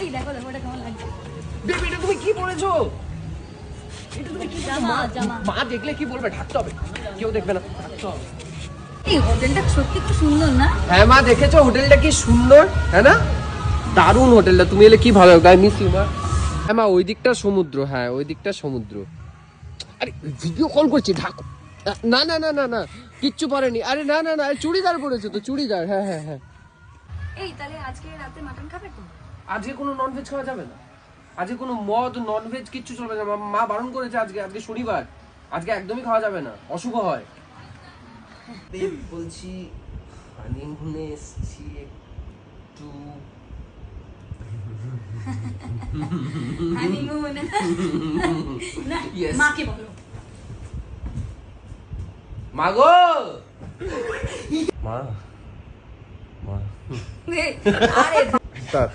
এই দেখো দেখো এটা কেমন লাগছে। বেবি এটা তুমি কি পরেছো? এটা তুমি কি জামা, জামা। মা দেখলে কি বলবে? ঢাকতে হবে, কেউ দেখবে না, ঢাকতে হবে। এই হোটেলটা সত্যি খুব সুন্দর না? হ্যাঁ মা, দেখেছো হোটেলটা কি সুন্দর, হ্যাঁ না? দারুণ হোটেলটা, তুমি এলে কি ভালো লাগবে। আই মিস ইউ মা। হ্যাঁ মা, ওই দিকটা সমুদ্র, হ্যাঁ ওই দিকটা সমুদ্র। আরে ভিডিও কল করছি, ঢাকো। না না না না না, কিচ্ছু পারেনি। আরে না না না, চুড়িদার পরেছো তো, চুড়িদার। হ্যাঁ হ্যাঁ হ্যাঁ। এই তাহলে আজকে রাতে মাটন খাবে তো? আজকে কোনো ননভেজ খাওয়া যাবে না, আজকে কোনো মদ ননভেজ কিচ্ছু চলবে না। মা বারণ করেছে, আজকে আজকে শনিবার, আজকে একদমই খাওয়া যাবে না, অশুভ হয়। বলছি হানিমুনে এসেছি একটু। হানিমুন না, Yes. মাকে বলো। মা গো, মা মা আরে স্যার